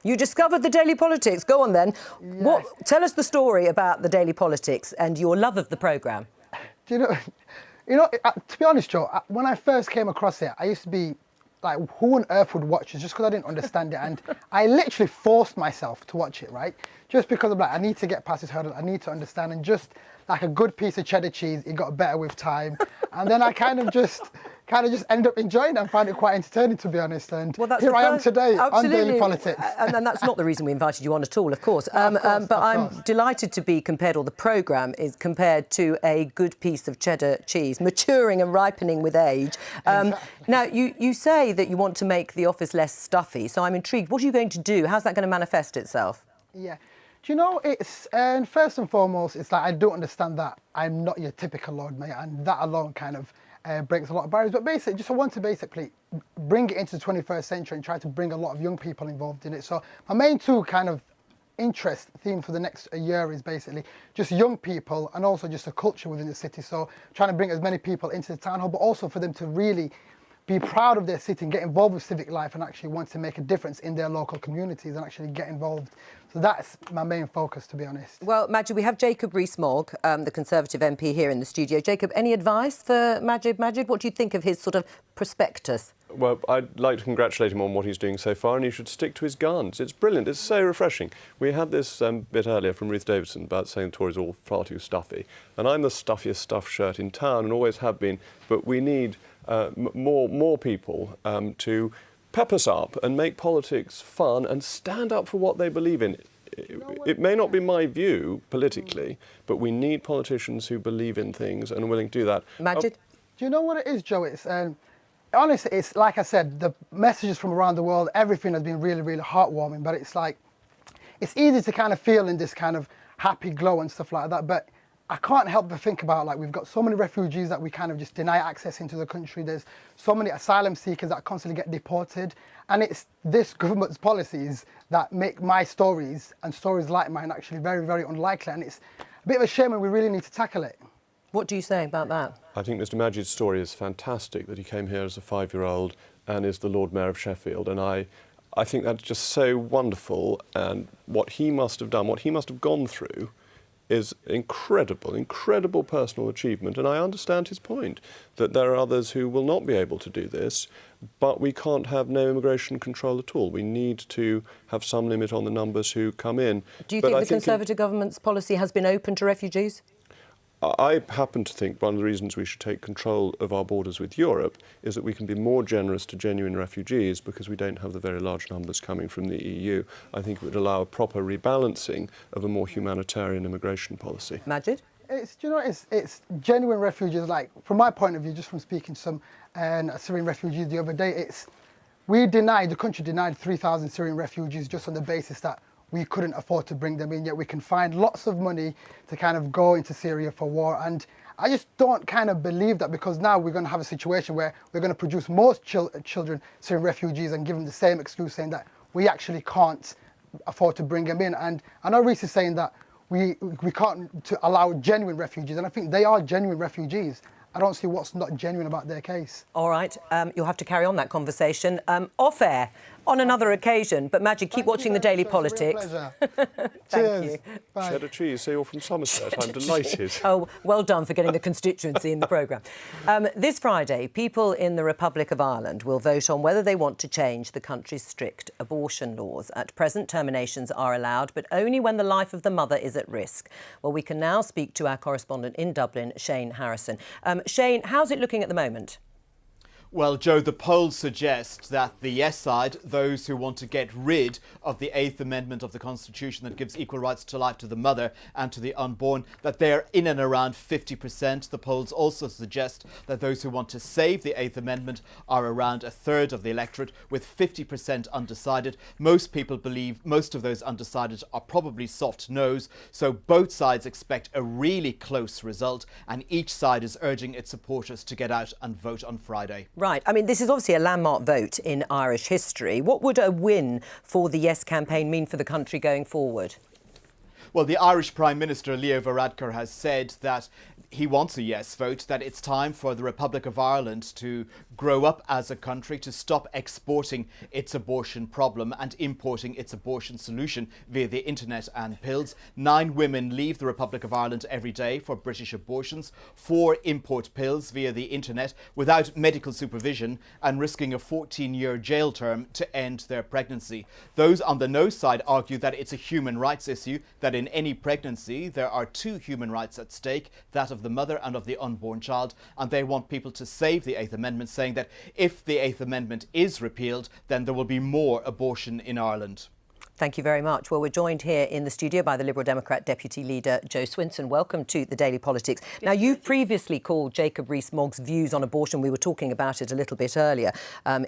You discovered the Daily Politics. Go on then. Yes. Tell us the story about the Daily Politics and your love of the programme. Do you know, to be honest, Jo, when I first came across it, I used to be like, who on earth would watch it? Just because I didn't understand it. And I literally forced myself to watch it, right? Just because I'm like, I need to get past this hurdle, I need to understand. And just like a good piece of cheddar cheese, it got better with time. And then I kind of just ended up enjoying it and found it quite entertaining, to be honest. And here I am today on Daily Politics. And that's not the reason we invited you on at all, of course. But I'm delighted to be compared, or the programme is compared to a good piece of cheddar cheese, maturing and ripening with age. Exactly. Now, you say that you want to make the office less stuffy, so I'm intrigued. What are you going to do? How's that going to manifest itself? Yeah. Do you know, it's first and foremost, it's like I don't understand that I'm not your typical Lord Mayor, and that alone kind of breaks a lot of barriers. But basically, I want to basically bring it into the 21st century and try to bring a lot of young people involved in it. So my main two kind of interest theme for the next year is basically just young people and also just a culture within the city. So trying to bring as many people into the town hall, but also for them to really be proud of their city and get involved with civic life and actually want to make a difference in their local communities and actually get involved. So that's my main focus, to be honest. Well, Majid, we have Jacob Rees-Mogg, the Conservative MP here in the studio. Jacob, any advice for Majid? Majid, what do you think of his sort of prospectus? Well, I'd like to congratulate him on what he's doing so far, and he should stick to his guns. It's brilliant. It's so refreshing. We had this bit earlier from Ruth Davidson about saying the Tories are all far too stuffy. And I'm the stuffiest stuffed shirt in town and always have been, but we need more people to pep us up and make politics fun and stand up for what they believe in. It may not be my view politically, but we need politicians who believe in things and are willing to do that. Majid? Do you know what it is, Joe? It's honestly, it's like I said, the messages from around the world, everything has been really, really heartwarming, but it's like, it's easy to kind of feel in this kind of happy glow and stuff like that, but I can't help but think about, like, we've got so many refugees that we kind of just deny access into the country. There's so many asylum seekers that constantly get deported. And it's this government's policies that make my stories and stories like mine actually very, very unlikely. And it's a bit of a shame and we really need to tackle it. What do you say about that? I think Mr Majid's story is fantastic, that he came here as a 5-year-old and is the Lord Mayor of Sheffield. And I think that's just so wonderful. And what he must have done, what he must have gone through, is incredible personal achievement. And I understand his point, that there are others who will not be able to do this, but we can't have no immigration control at all. We need to have some limit on the numbers who come in. Do you think the Conservative government's policy has been open to refugees? I happen to think one of the reasons we should take control of our borders with Europe is that we can be more generous to genuine refugees because we don't have the very large numbers coming from the EU. I think it would allow a proper rebalancing of a more humanitarian immigration policy. Majid? It's genuine refugees. Like, from my point of view, just from speaking to some Syrian refugees the other day, the country denied 3,000 Syrian refugees just on the basis that we couldn't afford to bring them in, yet we can find lots of money to kind of go into Syria for war. And I just don't kind of believe that, because now we're going to have a situation where we're going to produce more children, Syrian refugees, and give them the same excuse saying that we actually can't afford to bring them in. And I know REES is saying that we can't allow genuine refugees, and I think they are genuine refugees. I don't see what's not genuine about their case. All right, you'll have to carry on that conversation off air on another occasion. But Majid, keep watching the Daily Politics. Thank you. Bye. Cheddar cheese, so you're from Somerset. I'm delighted. Oh, well done for getting the constituency in the programme. This Friday, people in the Republic of Ireland will vote on whether they want to change the country's strict abortion laws. At present, terminations are allowed, but only when the life of the mother is at risk. Well, we can now speak to our correspondent in Dublin, Shane Harrison. Shane, how's it looking at the moment? Well, Joe, the polls suggest that the yes side, those who want to get rid of the 8th Amendment of the Constitution that gives equal rights to life to the mother and to the unborn, that they're in and around 50%. The polls also suggest that those who want to save the 8th Amendment are around a third of the electorate, with 50% undecided. Most people believe most of those undecided are probably soft no's, so both sides expect a really close result, and each side is urging its supporters to get out and vote on Friday. Right. I mean, this is obviously a landmark vote in Irish history. What would a win for the Yes campaign mean for the country going forward? Well, the Irish Prime Minister, Leo Varadkar, has said that he wants a yes vote, that it's time for the Republic of Ireland to grow up as a country, to stop exporting its abortion problem and importing its abortion solution via the internet and pills. 9 women leave the Republic of Ireland every day for British abortions. 4 import pills via the internet without medical supervision and risking a 14-year jail term to end their pregnancy. Those on the no side argue that it's a human rights issue, that in any pregnancy there are 2 human rights at stake, that of the mother and of the unborn child, and they want people to save the 8th Amendment, saying that if the 8th Amendment is repealed, then there will be more abortion in Ireland. Thank you very much. Well, we're joined here in the studio by the Liberal Democrat Deputy Leader Jo Swinson. Welcome to the Daily Politics. Now, you've previously called Jacob Rees-Mogg's views on abortion, we were talking about it a little bit earlier,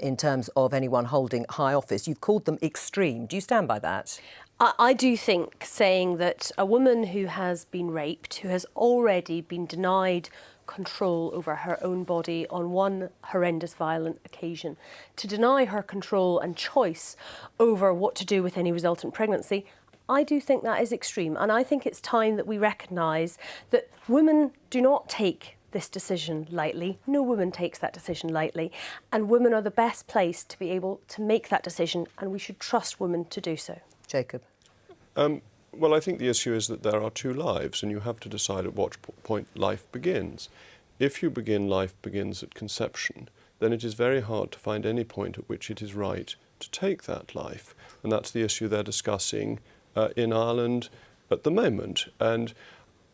in terms of anyone holding high office. You've called them extreme. Do you stand by that? I do think saying that a woman who has been raped, who has already been denied control over her own body on one horrendous violent occasion, to deny her control and choice over what to do with any resultant pregnancy, I do think that is extreme. And I think it's time that we recognise that women do not take this decision lightly. No woman takes that decision lightly. And women are the best placed to be able to make that decision, and we should trust women to do so. Jacob? Well, I think the issue is that there are two lives, and you have to decide at what point life begins. If you begin life begins at conception, then it is very hard to find any point at which it is right to take that life. And that's the issue they're discussing in Ireland at the moment. And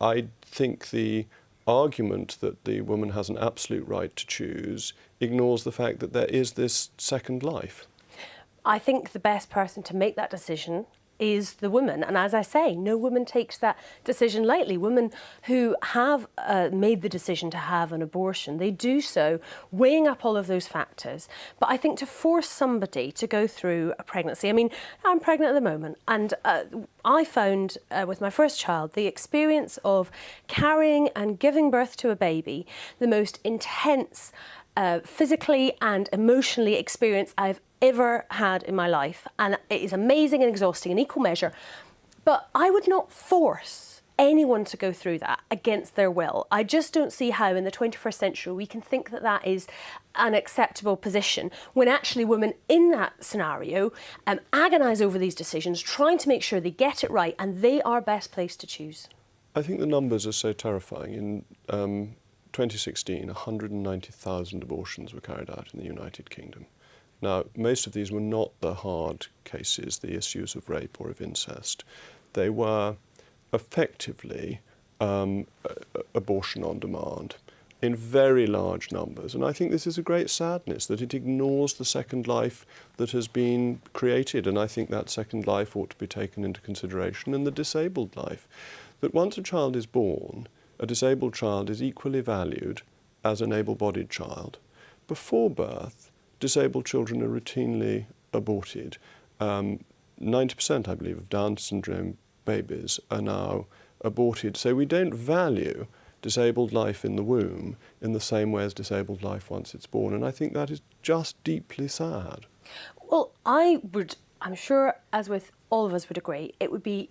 I think the argument that the woman has an absolute right to choose ignores the fact that there is this second life. I think the best person to make that decision is the woman. And as I say, no woman takes that decision lightly. Women who have made the decision to have an abortion, they do so weighing up all of those factors. But I think to force somebody to go through a pregnancy, I mean, I'm pregnant at the moment, and I found with my first child the experience of carrying and giving birth to a baby the most intense physically and emotionally experience I've ever had in my life, and it is amazing and exhausting in equal measure. But I would not force anyone to go through that against their will. I just don't see how in the 21st century we can think that that is an acceptable position when actually women in that scenario agonise over these decisions, trying to make sure they get it right, and they are best placed to choose. I think the numbers are so terrifying. In 2016, 190,000 abortions were carried out in the United Kingdom. Now, most of these were not the hard cases, the issues of rape or of incest. They were effectively abortion on demand in very large numbers. And I think this is a great sadness, that it ignores the second life that has been created. And I think that second life ought to be taken into consideration, and the disabled life. That once a child is born, a disabled child is equally valued as an able-bodied child. Before birth, disabled children are routinely aborted. 90%, I believe, of Down syndrome babies are now aborted. So we don't value disabled life in the womb in the same way as disabled life once it's born. And I think that is just deeply sad. Well, I'm sure, as with all of us would agree, it would be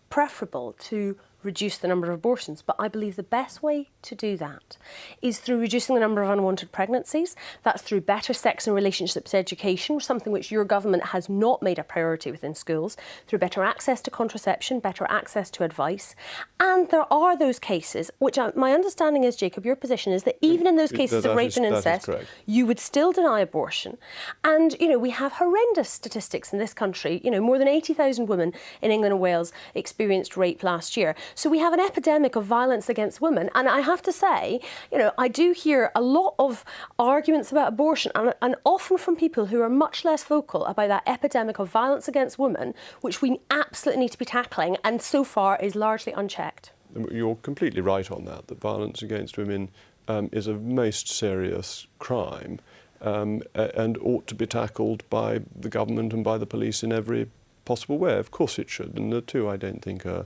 preferable to reduce the number of abortions, but I believe the best way to do that is through reducing the number of unwanted pregnancies. That's through better sex and relationships education, something which your government has not made a priority within schools, through better access to contraception, better access to advice. And there are those cases, which my understanding is, Jacob, your position is that even in those cases of rape and incest, you would still deny abortion. And, you know, we have horrendous statistics in this country. You know, more than 80,000 women in England and Wales experienced rape last year. So we have an epidemic of violence against women. And I have to say, you know, I do hear a lot of arguments about abortion, and often from people who are much less vocal about that epidemic of violence against women, which we absolutely need to be tackling, and so far is largely unchecked. You're completely right on that violence against women is a most serious crime and ought to be tackled by the government and by the police in every possible way. Of course it should, and the two I don't think are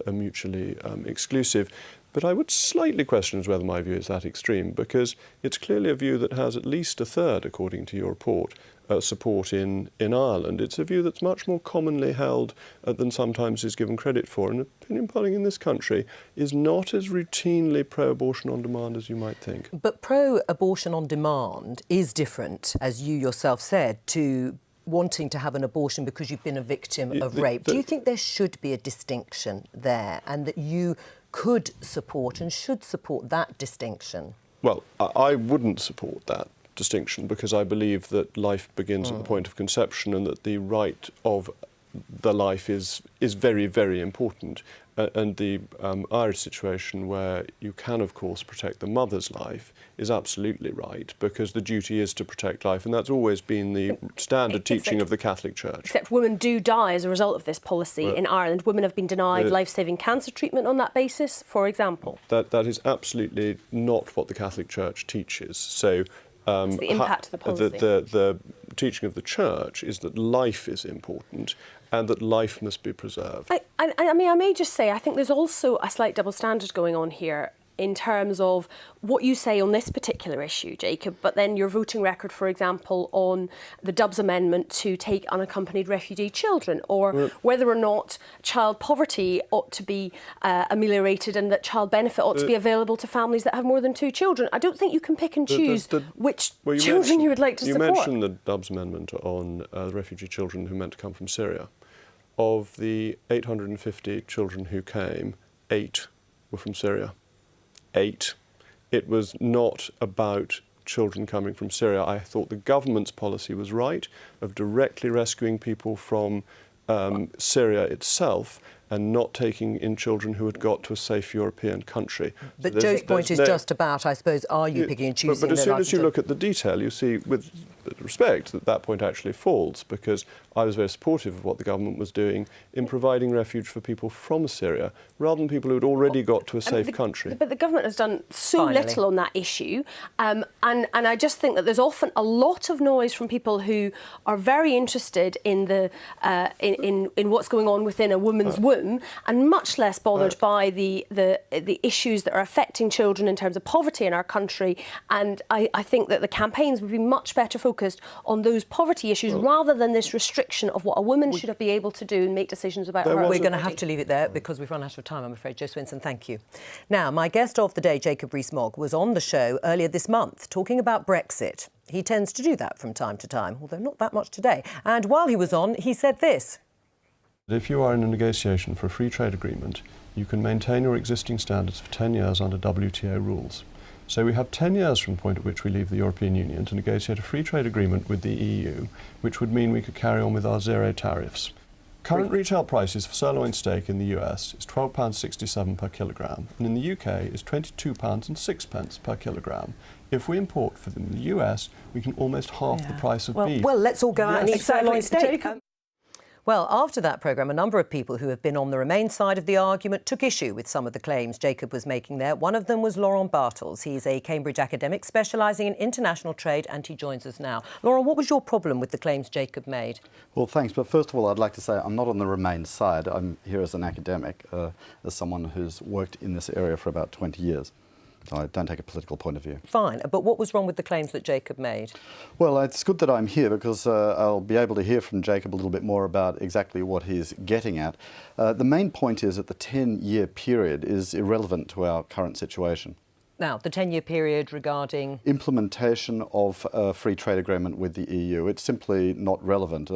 mutually exclusive. But I would slightly question whether my view is that extreme, because it's clearly a view that has at least a third, according to your report, support in Ireland. It's a view that's much more commonly held than sometimes is given credit for. And opinion polling in this country is not as routinely pro-abortion on demand as you might think. But pro-abortion on demand is different, as you yourself said, to wanting to have an abortion because you've been a victim of rape. Do you think there should be a distinction there, and that you could support and should support that distinction? Well, I wouldn't support that distinction, because I believe that life begins at the point of conception, and that the right of the life is very, very important. And the Irish situation, where you can, of course, protect the mother's life, is absolutely right, because the duty is to protect life, and that's always been the standard teaching of the Catholic Church. Except women do die as a result of this policy in Ireland. Women have been denied life-saving cancer treatment on that basis, for example. That is absolutely not what the Catholic Church teaches. So it's the impact of the policy. The teaching of the Church is that life is important, and that life must be preserved. I mean, I may just say, I think there's also a slight double standard going on here in terms of what you say on this particular issue, Jacob, but then your voting record, for example, on the Dubs Amendment to take unaccompanied refugee children, or whether or not child poverty ought to be ameliorated and that child benefit ought to be available to families that have more than 2 children. I don't think you can pick and choose which children you would like to support. You mentioned the Dubs Amendment on the refugee children who meant to come from Syria. Of the 850 children who came, 8 were from Syria. 8. It was not about children coming from Syria. I thought the government's policy was right of directly rescuing people from Syria itself and not taking in children who had got to a safe European country. But Joe's point is just about, I suppose, are you picking and choosing? But as soon as you look at the detail, you see, with respect, that point actually falls, because I was very supportive of what the government was doing in providing refuge for people from Syria, rather than people who had already got to a safe country. But the government has done so little on that issue, and I just think that there's often a lot of noise from people who are very interested in the in what's going on within a woman's womb, and much less bothered by the issues that are affecting children in terms of poverty in our country. And I think that the campaigns would be much better focused on those poverty issues rather than this restriction of what a woman should be able to do and make decisions about her. We're going to have to leave it there because we've run out of time, I'm afraid. Jo Swinson, thank you. Now, my guest of the day, Jacob Rees-Mogg, was on the show earlier this month talking about Brexit. He tends to do that from time to time, although not that much today. And while he was on, he said this. If you are in a negotiation for a free trade agreement, you can maintain your existing standards for 10 years under WTO rules. So we have 10 years from the point at which we leave the European Union to negotiate a free trade agreement with the EU, which would mean we could carry on with our zero tariffs. Current retail prices for sirloin steak in the US is £12.67 per kilogramme, and in the UK is £22.06 per kilogramme. If we import from the US, we can almost halve the price of beef. Well, let's all go out and eat sirloin steak. Well, after that programme, a number of people who have been on the Remain side of the argument took issue with some of the claims Jacob was making there. One of them was Laurent Bartels. He's a Cambridge academic specialising in international trade, and he joins us now. Laurent, what was your problem with the claims Jacob made? Well, thanks. But first of all, I'd like to say I'm not on the Remain side. I'm here as an academic, as someone who's worked in this area for about 20 years. So I don't take a political point of view. Fine. But what was wrong with the claims that Jacob made? Well, it's good that I'm here because I'll be able to hear from Jacob a little bit more about exactly what he's getting at. The main point is that the 10-year period is irrelevant to our current situation. Now, the 10-year period regarding implementation of a free trade agreement with the EU. It's simply not relevant.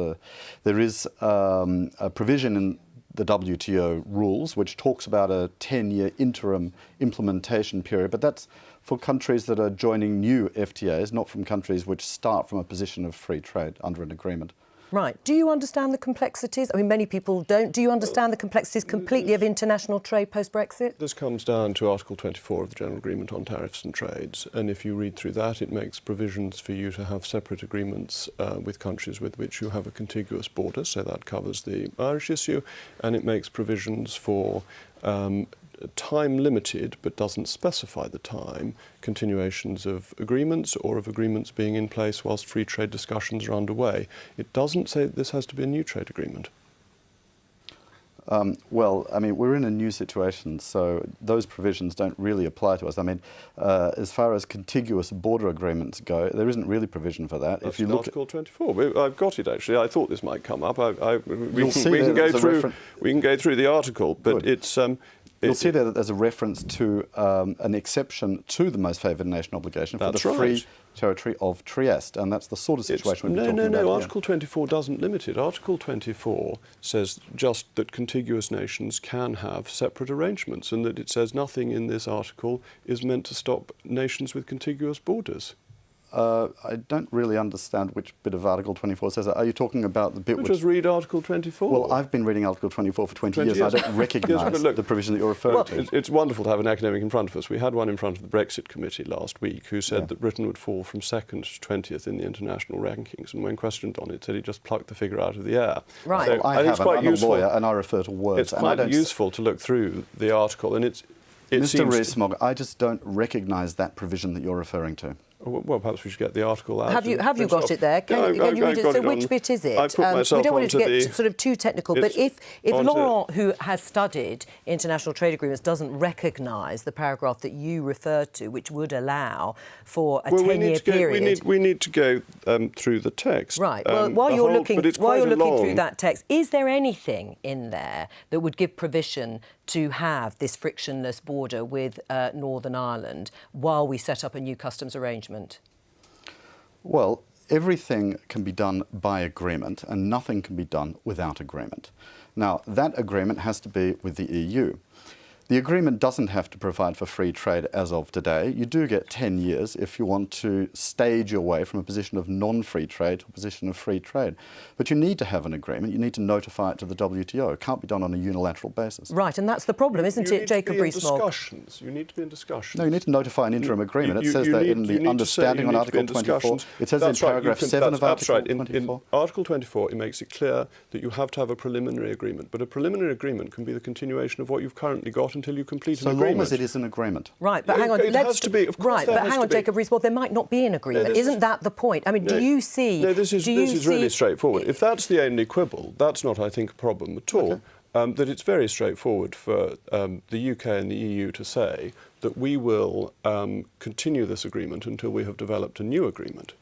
There is a provision in the WTO rules, which talks about a 10-year interim implementation period, but that's for countries that are joining new FTAs, not from countries which start from a position of free trade under an agreement. Right. Do you understand the complexities? I mean, many people don't. Do you understand the complexities completely of international trade post-Brexit? This comes down to Article 24 of the General Agreement on Tariffs and Trades, and if you read through that, it makes provisions for you to have separate agreements with countries with which you have a contiguous border, so that covers the Irish issue, and it makes provisions for time limited, but doesn't specify the time, continuations of agreements or of agreements being in place whilst free trade discussions are underway. It doesn't say that this has to be a new trade agreement. Well, I mean, we're in a new situation, so those provisions don't really apply to us. I mean, as far as contiguous border agreements go, there isn't really provision for that. That's if you look Article 24. I've got it, actually. I thought this might come up. We can go through the article, but it's... You'll see there that there's a reference to an exception to the most favoured nation obligation for the free territory of Trieste, and that's the sort of situation we're talking about. No, Article 24 doesn't limit it. Article 24 says just that contiguous nations can have separate arrangements, and that it says nothing in this article is meant to stop nations with contiguous borders. I don't really understand which bit of Article 24 says that. Are you talking about the bit which... Just read Article 24. Well, I've been reading Article 24 for 20 years. I don't recognise the provision that you're referring to. It's wonderful to have an academic in front of us. We had one in front of the Brexit Committee last week who said that Britain would fall from 2nd to 20th in the international rankings, and when questioned on it, said he just plucked the figure out of the air. Right. So well, I'm a lawyer and I refer to words. It's quite useful to look through the article, and Mr. Rees-Mogg, I just don't recognise that provision that you're referring to. Well, perhaps we should get the article out. Have you got it there? Can you read it? So which bit is it? I put myself we don't want it to onto get sort of too technical, but if onto Laurent, who has studied international trade agreements, doesn't recognise the paragraph that you referred to, which would allow for a 10-year period... We need to go through the text. Right. Well, while you're looking through that text, is there anything in there that would give provision to have this frictionless border with Northern Ireland while we set up a new customs arrangement? Well, everything can be done by agreement and nothing can be done without agreement. Now, that agreement has to be with the EU. The agreement doesn't have to provide for free trade as of today. You do get 10 years if you want to stage your way from a position of non-free trade to a position of free trade. But you need to have an agreement. You need to notify it to the WTO. It can't be done on a unilateral basis. Right, and that's the problem, isn't it, Jacob Rees-Mogg? You need to be in discussions. No, you need to notify an interim agreement. It says that in the understanding on Article 24. It says in paragraph 7 of Article 24. In Article 24, it makes it clear that you have to have a preliminary agreement. But a preliminary agreement can be the continuation of what you've currently got until you complete an agreement. So long as it is an agreement. Right, but hang on. It has to be. Of course, right, but hang on, Jacob Rees-Mogg. There might not be an agreement. Isn't that the point? I mean, do you see? No, this is really straightforward. If that's the only quibble, that's not, I think, a problem at all. Okay. That it's very straightforward for the UK and the EU to say that we will continue this agreement until we have developed a new agreement.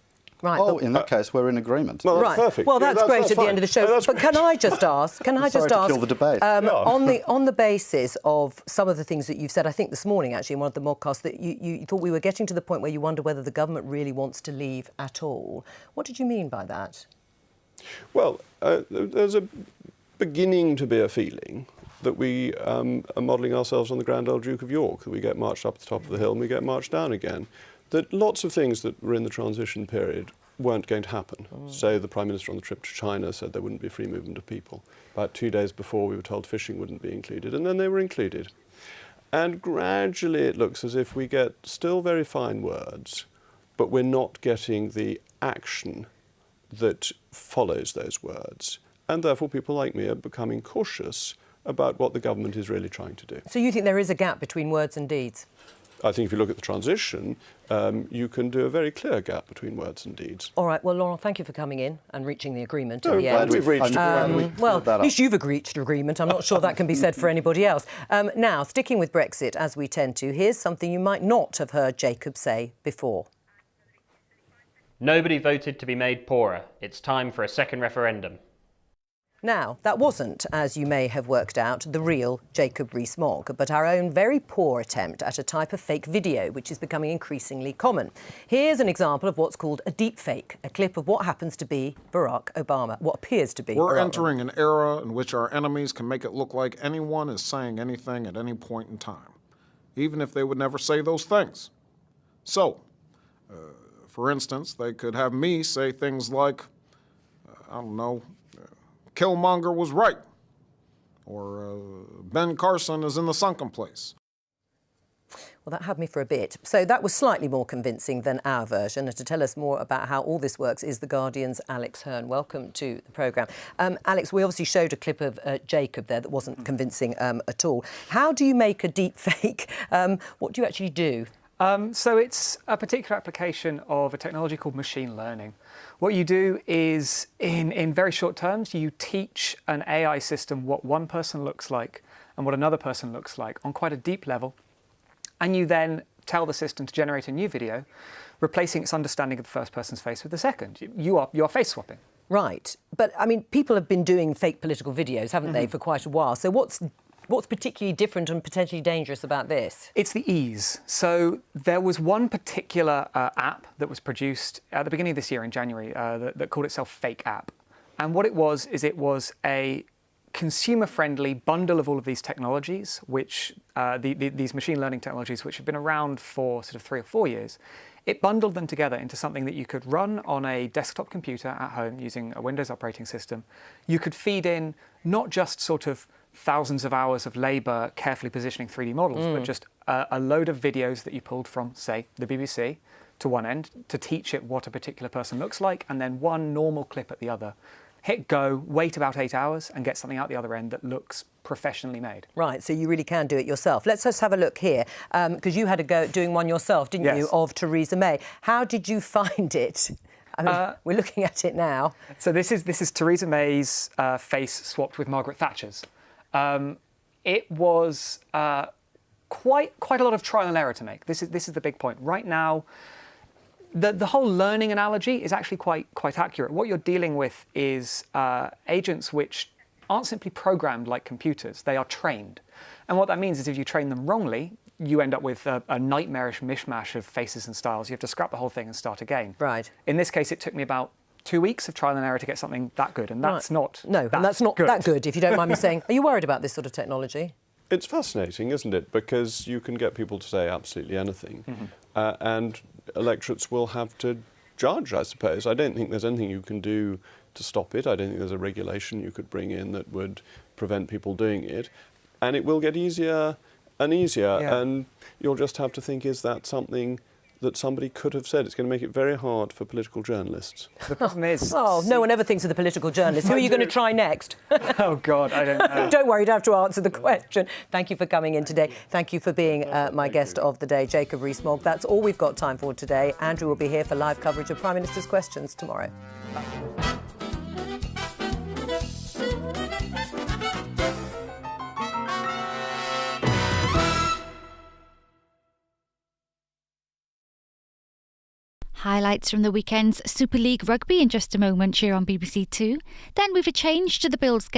Right, in that case, we're in agreement. Well, that's perfect. Well, that's great at the end of the show. But can I just ask? Sorry to kill the debate. On the basis of some of the things that you've said, I think this morning actually in one of the MOGGcasts, that you thought we were getting to the point where you wonder whether the government really wants to leave at all. What did you mean by that? Well, there's a beginning to be a feeling that we are modelling ourselves on the Grand Old Duke of York, that we get marched up the top of the hill and we get marched down again. That lots of things that were in the transition period weren't going to happen. So the Prime Minister on the trip to China said there wouldn't be free movement of people. About 2 days before, we were told fishing wouldn't be included, and then they were included. And gradually it looks as if we get still very fine words, but we're not getting the action that follows those words. And therefore people like me are becoming cautious about what the government is really trying to do. So you think there is a gap between words and deeds? I think if you look at the transition, you can do a very clear gap between words and deeds. All right. Well, Laurent, thank you for coming in and reaching the agreement. No, glad we've reached agreement. Well, at least you've reached agreement. I'm not sure that can be said for anybody else. Now, sticking with Brexit, as we tend to, here's something you might not have heard Jacob say before. Nobody voted to be made poorer. It's time for a second referendum. Now, that wasn't, as you may have worked out, the real Jacob Rees-Mogg, but our own very poor attempt at a type of fake video, which is becoming increasingly common. Here's an example of what's called a deep fake, a clip of what happens to be Barack Obama, what appears to be We're entering an era in which our enemies can make it look like anyone is saying anything at any point in time, even if they would never say those things. So, for instance, they could have me say things like, I don't know, Killmonger was right, or Ben Carson is in the sunken place. Well, that had me for a bit. So that was slightly more convincing than our version. And to tell us more about how all this works is The Guardian's Alex Hearn. Welcome to the programme. Alex, we obviously showed a clip of Jacob there that wasn't convincing at all. How do you make a deep fake? What do you actually do? So it's a particular application of a technology called machine learning. What you do is, in very short terms, you teach an AI system what one person looks like and what another person looks like on quite a deep level. And you then tell the system to generate a new video, replacing its understanding of the first person's face with the second. You are face swapping. Right. But, I mean, people have been doing fake political videos, haven't they, for quite a while. So what's particularly different and potentially dangerous about this? It's the ease. So there was one particular app that was produced at the beginning of this year in January that called itself Fake App. And what it was a consumer-friendly bundle of all of these technologies, which these machine learning technologies, which have been around for sort of 3 or 4 years. It bundled them together into something that you could run on a desktop computer at home using a Windows operating system. You could feed in not just sort of thousands of hours of labour carefully positioning 3D models, but just a load of videos that you pulled from, say, the BBC to one end to teach it what a particular person looks like, and then one normal clip at the other. hit go, wait about 8 hours and get something out the other end that looks professionally made. Right, so you really can do it yourself. Let's just have a look here, because you had a go at doing one yourself, didn't you, of Theresa May. How did you find it? I mean, we're looking at it now. So this is Theresa May's face swapped with Margaret Thatcher's. It was quite a lot of trial and error to make. This is the big point. Right now, the whole learning analogy is actually quite accurate. What you're dealing with is agents which aren't simply programmed like computers. They are trained. And what that means is if you train them wrongly, you end up with a nightmarish mishmash of faces and styles. You have to scrap the whole thing and start again. Right. In this case, it took me about 2 weeks of trial and error to get something that good, and that's not that's not good. that good, if you don't mind me saying. Are you worried about this sort of technology? It's fascinating, isn't it? Because you can get people to say absolutely anything, and electorates will have to judge, I suppose. I don't think there's anything you can do to stop it. I don't think there's a regulation you could bring in that would prevent people doing it. And it will get easier and easier, and you'll just have to think, is that something that somebody could have said? It's going to make it very hard for political journalists. The problem is... Oh, no one ever thinks of the political journalists. Who are you going to try next? Oh, God, I don't know. Don't worry, you don't have to answer the question. Thank you for coming in today. Thank you for being my guest of the day, Jacob Rees-Mogg. That's all we've got time for today. Andrew will be here for live coverage of Prime Minister's questions tomorrow. Highlights from the weekend's Super League rugby in just a moment here on BBC Two. Then we've a change to the Bills'